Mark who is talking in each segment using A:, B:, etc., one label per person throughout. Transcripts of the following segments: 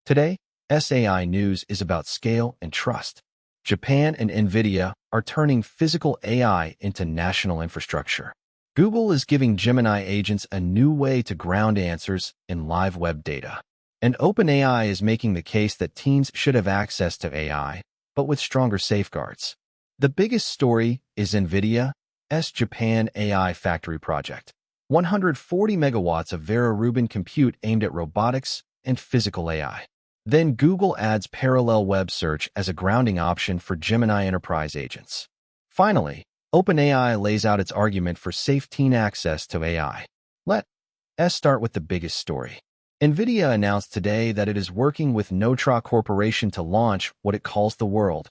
A: Today, SAI News is about scale and trust. Japan and NVIDIA are turning physical AI into national infrastructure. Google is giving Gemini agents a new way to ground answers in live web data. And OpenAI is making the case that teens should have access to AI, but with stronger safeguards. The biggest story is NVIDIA's Japan AI Factory project. 140 megawatts of Vera Rubin compute aimed at robotics and physical AI. Then Google adds parallel web search as a grounding option for Gemini enterprise agents. Finally, OpenAI lays out its argument for safe teen access to AI. Let's start with the biggest story. NVIDIA announced today that it is working with Notra Corporation to launch what it calls the world's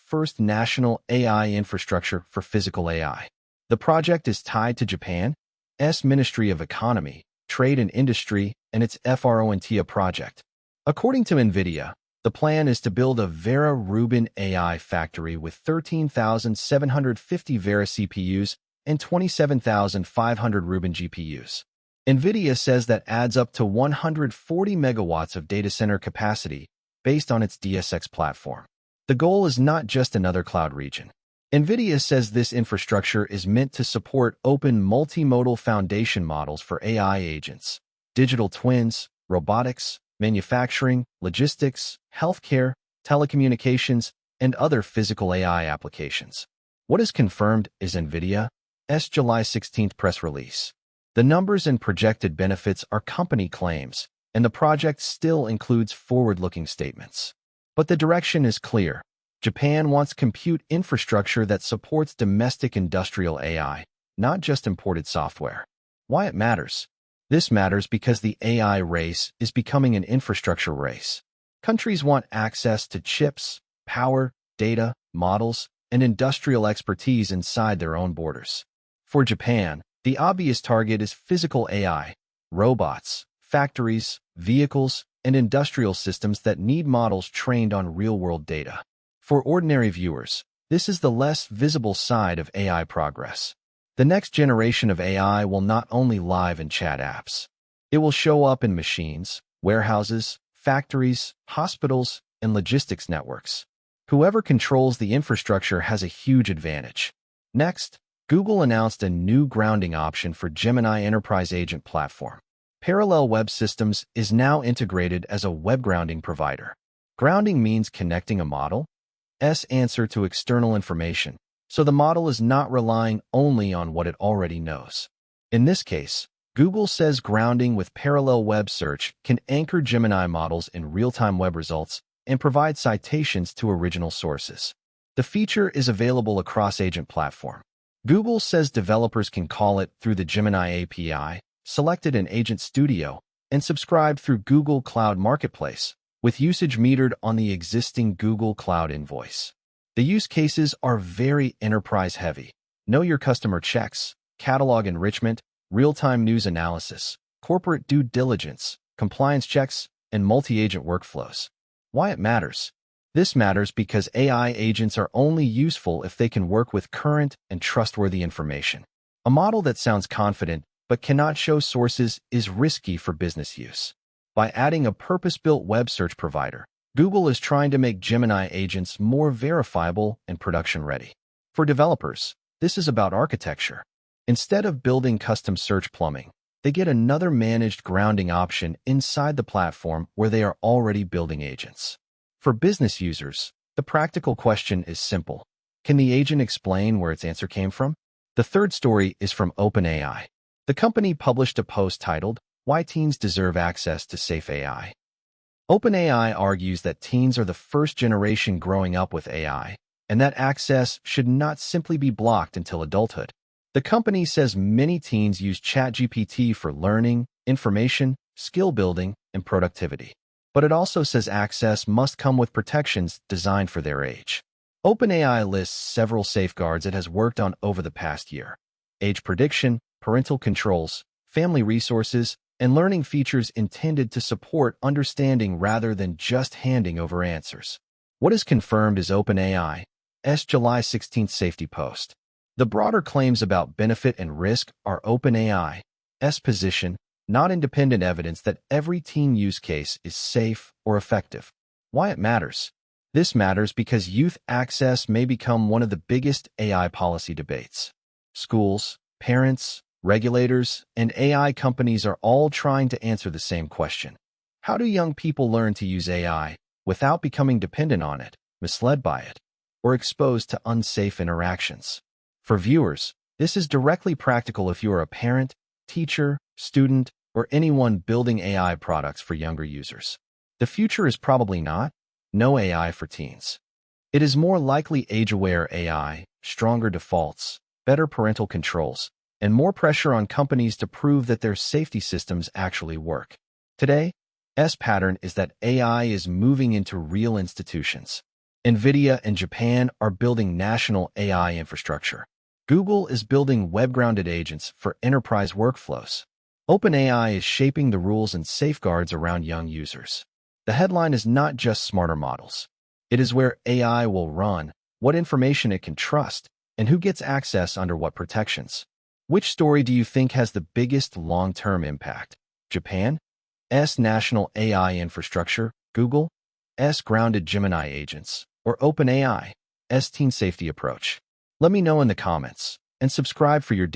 A: first national AI infrastructure for physical AI. The project is tied to Japan's Ministry of Economy, Trade and Industry and its FRONTIA project. According to NVIDIA, the plan is to build a Vera Rubin AI factory with 13,750 Vera CPUs and 27,500 Rubin GPUs. NVIDIA says that adds up to 140 megawatts of data center capacity based on its DSX platform. The goal is not just another cloud region. NVIDIA says this infrastructure is meant to support open multimodal foundation models for AI agents, digital twins, robotics, manufacturing, logistics, healthcare, telecommunications, and other physical AI applications. What is confirmed is NVIDIA's July 16 press release. The numbers and projected benefits are company claims, and the project still includes forward-looking statements. But the direction is clear. Japan wants compute infrastructure that supports domestic industrial AI, not just imported software. Why it matters? This matters because the AI race is becoming an infrastructure race. Countries want access to chips, power, data, models, and industrial expertise inside their own borders. For Japan, the obvious target is physical AI, robots, factories, vehicles, and industrial systems that need models trained on real-world data. For ordinary viewers, this is the less visible side of AI progress. The next generation of AI will not only live in chat apps. It will show up in machines, warehouses, factories, hospitals, and logistics networks. Whoever controls the infrastructure has a huge advantage. Next, Google announced a new grounding option for Gemini Enterprise Agent platform. Parallel Web Systems is now integrated as a web grounding provider. Grounding means connecting a model's answer to external information, so the model is not relying only on what it already knows. In this case, Google says grounding with parallel web search can anchor Gemini models in real-time web results and provide citations to original sources. The feature is available across Agent platform. Google says developers can call it through the Gemini API, select it in Agent Studio, and subscribe through Google Cloud Marketplace, with usage metered on the existing Google Cloud invoice. The use cases are very enterprise-heavy. Know your customer checks, catalog enrichment, real-time news analysis, corporate due diligence, compliance checks, and multi-agent workflows. Why it matters? This matters because AI agents are only useful if they can work with current and trustworthy information. A model that sounds confident but cannot show sources is risky for business use. By adding a purpose-built web search provider, Google is trying to make Gemini agents more verifiable and production-ready. For developers, this is about architecture. Instead of building custom search plumbing, they get another managed grounding option inside the platform where they are already building agents. For business users, the practical question is simple. Can the agent explain where its answer came from? The third story is from OpenAI. The company published a post titled, "Why Teens Deserve Access to Safe AI." OpenAI argues that teens are the first generation growing up with AI, and that access should not simply be blocked until adulthood. The company says many teens use ChatGPT for learning, information, skill building, and productivity. But it also says access must come with protections designed for their age. OpenAI lists several safeguards it has worked on over the past year: age prediction, parental controls, family resources, and learning features intended to support understanding rather than just handing over answers. What is confirmed is OpenAI's July 16 safety post. The broader claims about benefit and risk are OpenAI's position, not independent evidence that every teen use case is safe or effective. Why it matters? This matters because youth access may become one of the biggest AI policy debates. Schools, parents, regulators, and AI companies are all trying to answer the same question. How do young people learn to use AI without becoming dependent on it, misled by it, or exposed to unsafe interactions? For viewers, this is directly practical if you are a parent, teacher, student, or anyone building AI products for younger users. The future is probably not no AI for teens. It is more likely age-aware AI, stronger defaults, better parental controls, and more pressure on companies to prove that their safety systems actually work. Today's pattern is that AI is moving into real institutions. NVIDIA and Japan are building national AI infrastructure. Google is building web-grounded agents for enterprise workflows. OpenAI is shaping the rules and safeguards around young users. The headline is not just smarter models. It is where AI will run, what information it can trust, and who gets access under what protections. Which story do you think has the biggest long-term impact? Japan's national AI infrastructure, Google's grounded Gemini agents, or OpenAI's teen safety approach? Let me know in the comments, and subscribe for your